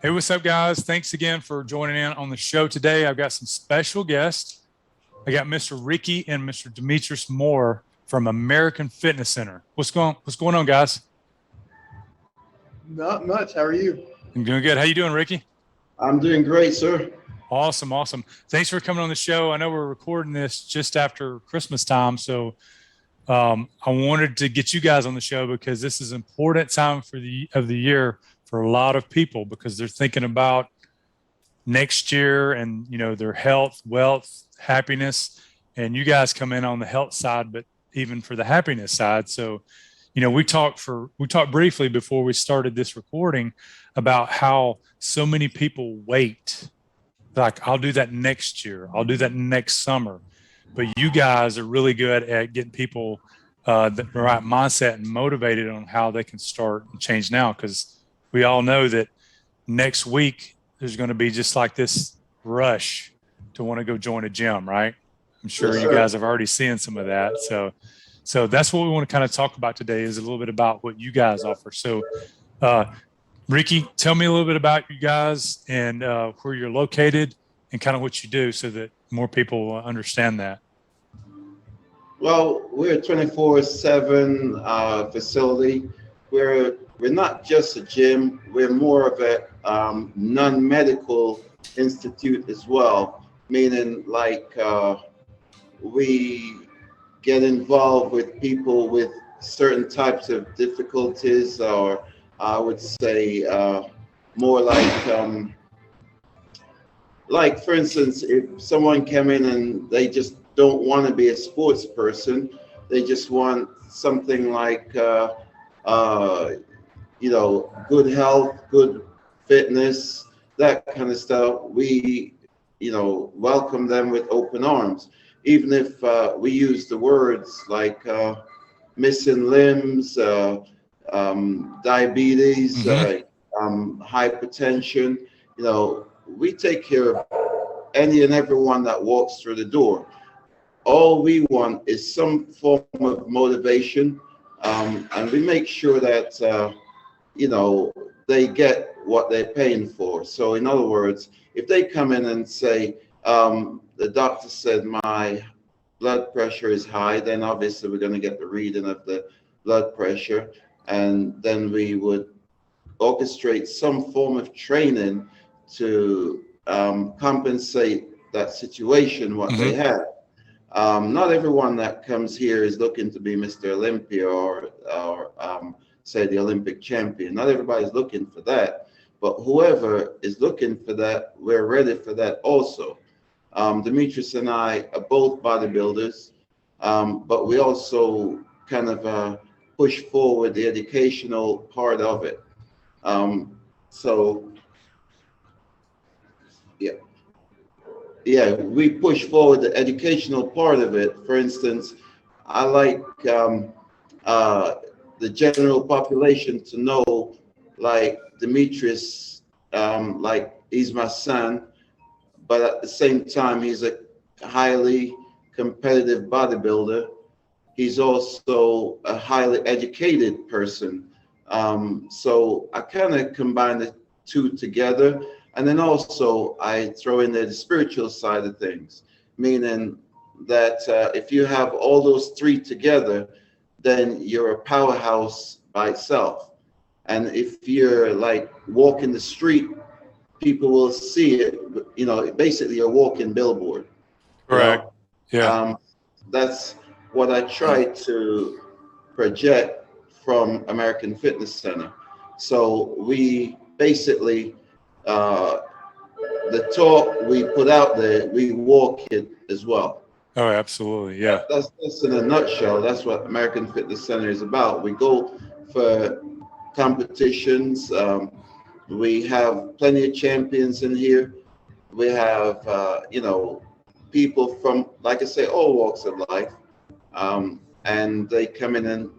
Hey, what's up, guys? Thanks again for joining in on the show today. I've got some special guests. I got Mr. Ricky and Mr. Demetrius Moore from American Fitness Center. What's going on, guys? Not much. How are you? I'm doing good. How you doing, Ricky? I'm doing great, sir. Awesome. Thanks for coming on the show. I know we're recording this just after Christmas time, so I wanted to get you guys on the show because this is an important time of the year for a lot of people because they're thinking about next year and their health, wealth, happiness, and you guys come in on the health side, but even for the happiness side. So, we talked briefly before we started this recording about how so many people wait. Like, I'll do that next year. I'll do that next summer. But you guys are really good at getting people the right mindset and motivated on how they can start and change now. Because we all know that next week there's going to be just like this rush to want to go join a gym, right? I'm sure you guys have already seen some of that. So that's what we want to kind of talk about today is a little bit about what you guys offer. So, Ricky, tell me a little bit about you guys and where you're located and kind of what you do so that more people will understand that. Well, we're a 24/7 facility. We're not just a gym. We're more of a non-medical institute as well, meaning like we get involved with people with certain types of difficulties, or I would say more like for instance, if someone came in and they just don't want to be a sports person, they just want something like good health, good fitness, that kind of stuff. We welcome them with open arms, even if we use the words like missing limbs, diabetes, hypertension. We take care of any and everyone that walks through the door. All we want is some form of motivation, and we make sure that they get what they're paying for. So in other words, if they come in and say, the doctor said my blood pressure is high, then obviously we're going to get the reading of the blood pressure, and then we would orchestrate some form of training to compensate that situation, what they have. Not everyone that comes here is looking to be Mr. Olympia or say the Olympic champion. Not everybody's looking for that, but whoever is looking for that, we're ready for that also. Demetrius and I are both bodybuilders, but we also kind of push forward the educational part of it. So yeah, we push forward the educational part of it. For instance, I like the general population to know, like Demetrius, like he's my son, but at the same time, he's a highly competitive bodybuilder. He's also a highly educated person. So I kind of combine the two together. And then also I throw in there the spiritual side of things, meaning that if you have all those three together, then you're a powerhouse by itself. And if you're like walking the street, people will see it, basically a walking billboard. Correct. Yeah. That's what I try to project from American Fitness Center. So we basically, the talk we put out there, we walk it as well. Oh, absolutely. Yeah. That's in a nutshell. That's what American Fitness Center is about. We go for competitions. We have plenty of champions in here. We have, people from, like I say, all walks of life. And they come in and,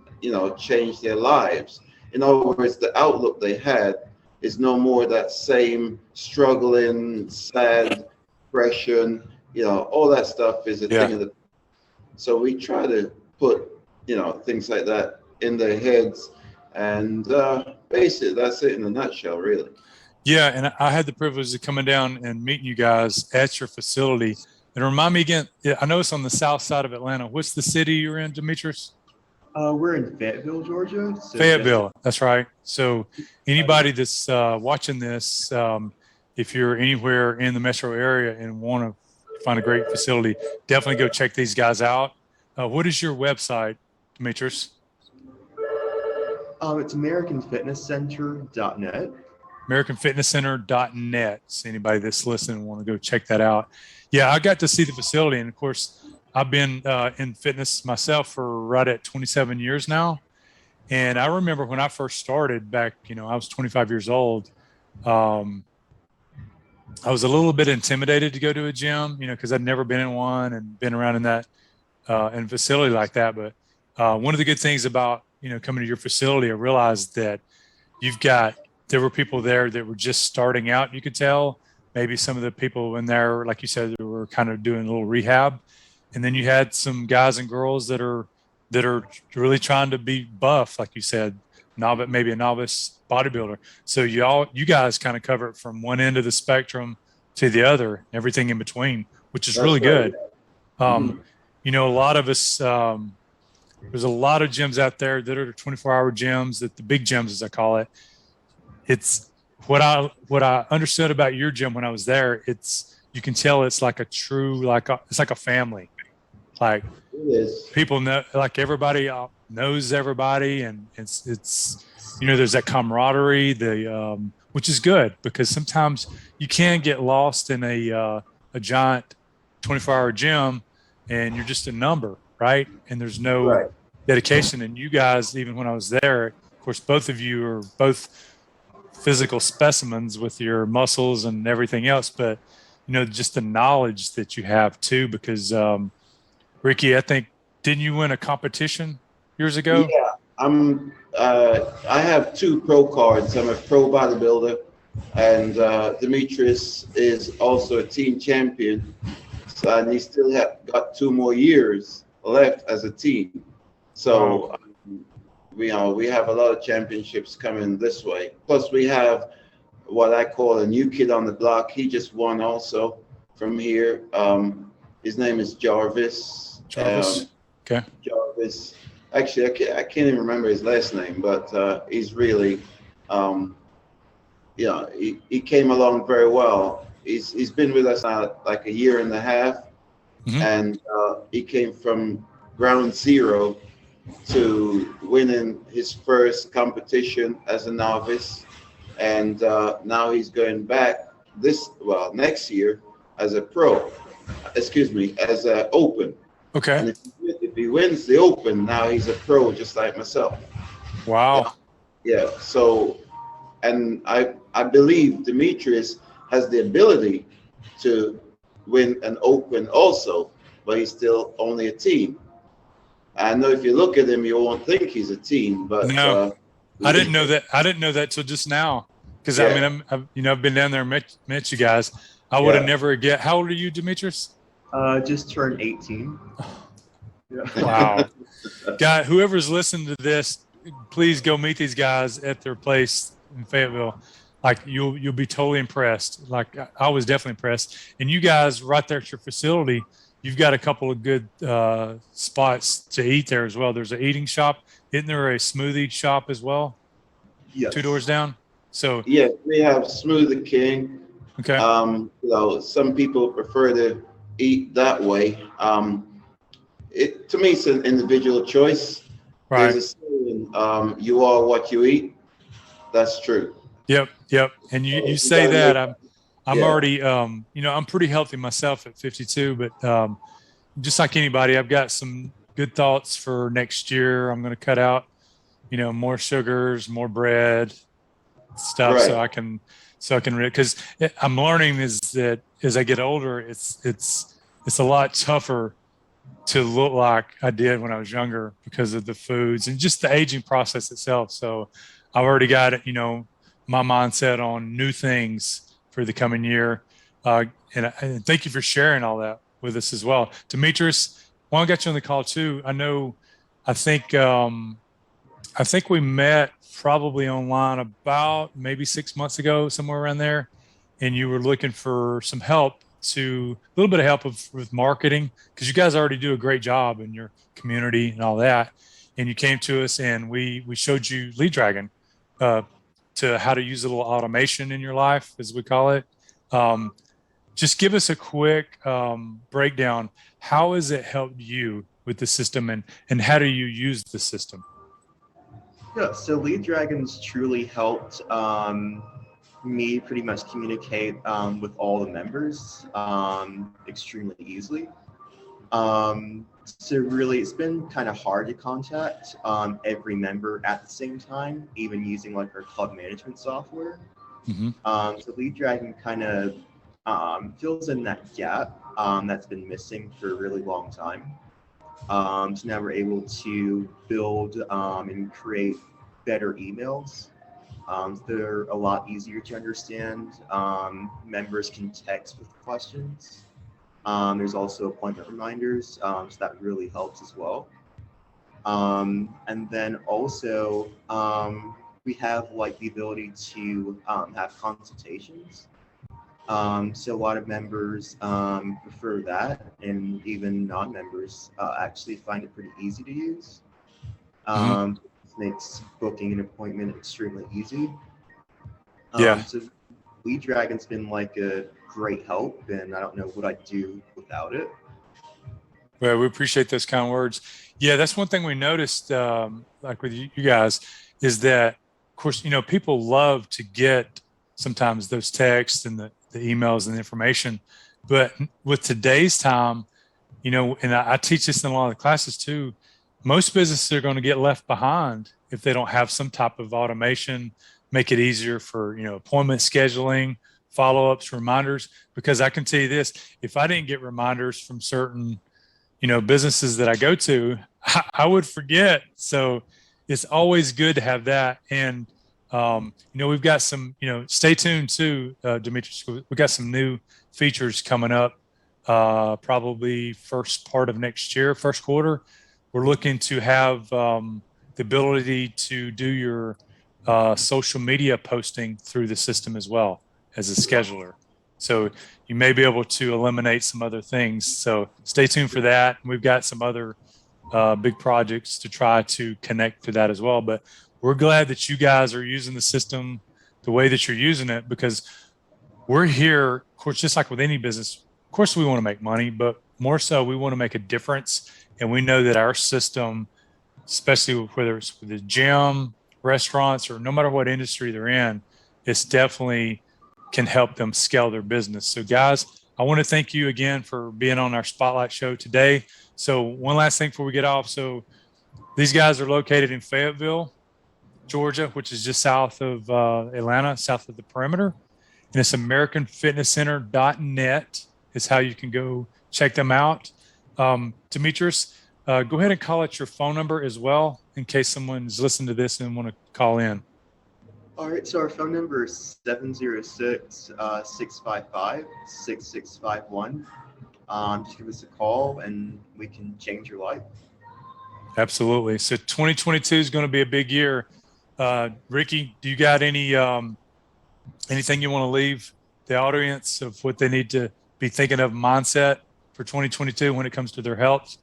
change their lives. In other words, the outlook they had is no more that same struggling, sad, depression, all that stuff is a thing of the. So we try to put, things like that in their heads, and basically that's it in a nutshell, really. Yeah, and I had the privilege of coming down and meeting you guys at your facility. And remind me again, yeah, I know it's on the south side of Atlanta. What's the city you're in, Demetrius? We're in Fayetteville, Georgia. So just Fayetteville. That's right. So anybody that's watching this, if you're anywhere in the metro area and want to find a great facility, definitely go check these guys out. What is your website, Demetrius? it's AmericanFitnessCenter.net. AmericanFitnessCenter.net. So anybody that's listening want to go check that out. Yeah, I got to see the facility, and of course, I've been in fitness myself for right at 27 years now. And I remember when I first started back, I was 25 years old. I was a little bit intimidated to go to a gym, because I'd never been in one and been around in that in a facility like that. But one of the good things about coming to your facility, I realized that there were people there that were just starting out. You could tell maybe some of the people in there, like you said, that were kind of doing a little rehab, and then you had some guys and girls that are really trying to be buff, like you said, maybe a novice bodybuilder. So you guys kind of cover it from one end of the spectrum to the other, everything in between, which is really good. A lot of us, there's a lot of gyms out there that are 24-hour gyms, that the big gyms, as I call it. It's what I understood about your gym when I was there. You can tell it's like a true, it's like a family. Like people know, like everybody knows everybody, and it's there's that camaraderie, which is good, because sometimes you can get lost in a giant 24-hour gym, and you're just a number, right? And there's no dedication. And you guys, even when I was there, of course, both of you are both physical specimens with your muscles and everything else, but just the knowledge that you have too, because Ricky, I think, didn't you win a competition years ago? Yeah, I have 2 pro cards. I'm a pro bodybuilder, and Demetrius is also a team champion. So, and he still got 2 more years left as a team. So we have a lot of championships coming this way. Plus, we have what I call a new kid on the block. He just won also from here. His name is Jarvis. Okay. Jarvis. Actually, I can't even remember his last name, but he's really, he came along very well. He's been with us now like a year and a half, and he came from ground zero to winning his first competition as a novice, and now he's going back next year as a pro. As an open. Okay. And if he wins the open, now he's a pro just like myself. Wow. Yeah. So, and I believe Demetrius has the ability to win an open also, but he's still only a team. I know if you look at him, you won't think he's a team, but no, I didn't know that. I didn't know that till just now, because I've been down there and met you guys. I would have never get. How old are you, Demetrius? Just turned 18. Yeah. Wow. Guy, whoever's listening to this, please go meet these guys at their place in Fayetteville. Like you'll be totally impressed. Like I was definitely impressed. And you guys right there at your facility, you've got a couple of good spots to eat there as well. There's an eating shop. Isn't there a smoothie shop as well? Yes. 2 doors down. So yeah, we have Smoothie King. Okay. Some people prefer to eat that way. To me, it's an individual choice. Right. There's a saying, you are what you eat. That's true. Yep. And you say that I'm already, I'm pretty healthy myself at 52, but just like anybody, I've got some good thoughts for next year. I'm going to cut out, more sugars, more bread, stuff, so I can, because I'm learning is that as I get older, it's a lot tougher to look like I did when I was younger because of the foods and just the aging process itself. So I've already got it, my mindset on new things for the coming year. And thank you for sharing all that with us as well. Demetrius, while I got you on the call too, I think I think we met probably online about maybe 6 months ago, somewhere around there, and you were looking for some help to a little bit of help with marketing because you guys already do a great job in your community and all that. And you came to us and we showed you Lead Dragon uh, to how to use a little automation in your life, as we call it. Um, just give us a quick breakdown. How has it helped you with the system, and how do you use the system? Yeah, so Lead Dragons truly helped me pretty much communicate with all the members extremely easily. So really, it's been kind of hard to contact every member at the same time, even using like our club management software. Mm-hmm. So Lead Dragon kind of fills in that gap that's been missing for a really long time. So now we're able to build and create better emails. They're a lot easier to understand. Members can text with questions. There's also appointment reminders, so that really helps as well. And then also we have like the ability to have consultations. So a lot of members prefer that, and even non-members actually find it pretty easy to use. It makes booking an appointment extremely easy. So Lead Dragon's been like a great help, and I don't know what I'd do without it. Well, we appreciate those kind words. Yeah, that's one thing we noticed, like with you guys, is that, of course, people love to get sometimes those texts and the emails and the information. But with today's time, and I teach this in a lot of the classes too, most businesses are going to get left behind if they don't have some type of automation, make it easier for, appointment scheduling, follow-ups, reminders. Because I can tell you this, if I didn't get reminders from certain, businesses that I go to, I would forget. So it's always good to have that. And, we've got some, stay tuned too, Demetrius. We've got some new features coming up, probably first part of next year, first quarter. We're looking to have the ability to do your social media posting through the system as well as a scheduler. So you may be able to eliminate some other things. So stay tuned for that. We've got some other big projects to try to connect to that as well. But we're glad that you guys are using the system the way that you're using it, because we're here, of course, just like with any business. Of course, we want to make money, but more so we want to make a difference. And we know that our system, especially whether it's with the gym, restaurants, or no matter what industry they're in, it's definitely can help them scale their business. So guys, I want to thank you again for being on our Spotlight show today. So one last thing before we get off. So these guys are located in Fayetteville, Georgia, which is just south of Atlanta, south of the perimeter. And it's AmericanFitnessCenter.net is how you can go check them out. Demetrius, go ahead and call out your phone number as well in case someone's listening to this and want to call in. All right, so our phone number is 706-655-6651. Just give us a call and we can change your life. Absolutely. So 2022 is going to be a big year. Ricky, do you got anything you want to leave the audience of what they need to be thinking of mindset for 2022 when it comes to their health?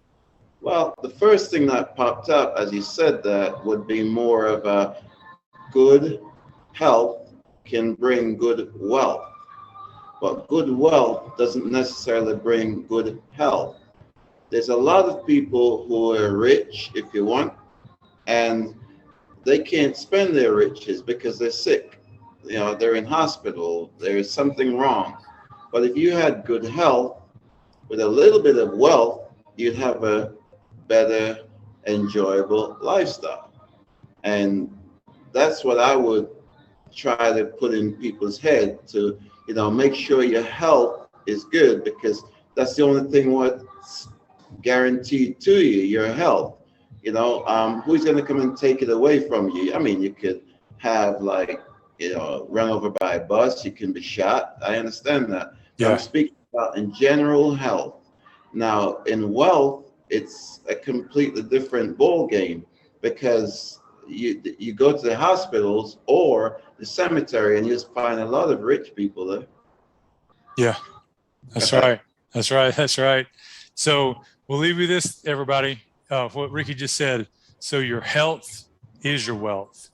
Well, the first thing that popped up as you said that would be more of a good health can bring good wealth. But good wealth doesn't necessarily bring good health. There's a lot of people who are rich, if you want, and they can't spend their riches because they're sick. They're in hospital. There's something wrong. But if you had good health with a little bit of wealth, you'd have a better, enjoyable lifestyle. And that's what I would try to put in people's head to, make sure your health is good, because that's the only thing what's guaranteed to you, your health. Who's going to come and take it away from you? I mean, you could have run over by a bus, you can be shot. I understand that. Yeah. I'm speaking about in general health. Now, in wealth, it's a completely different ball game, because you go to the hospitals or the cemetery, and you just find a lot of rich people there. Yeah, that's right. That's right. That's right. So we'll leave you this, everybody. What Ricky just said. So your health is your wealth.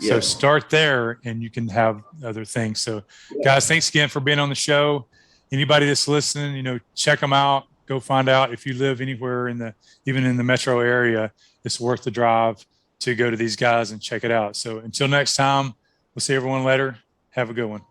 So Yeah. start there, and you can have other things. So, guys, thanks again for being on the show. Anybody that's listening, check them out. Go find out if you live anywhere even in the metro area. It's worth the drive to go to these guys and check it out. So until next time, we'll see everyone later. Have a good one.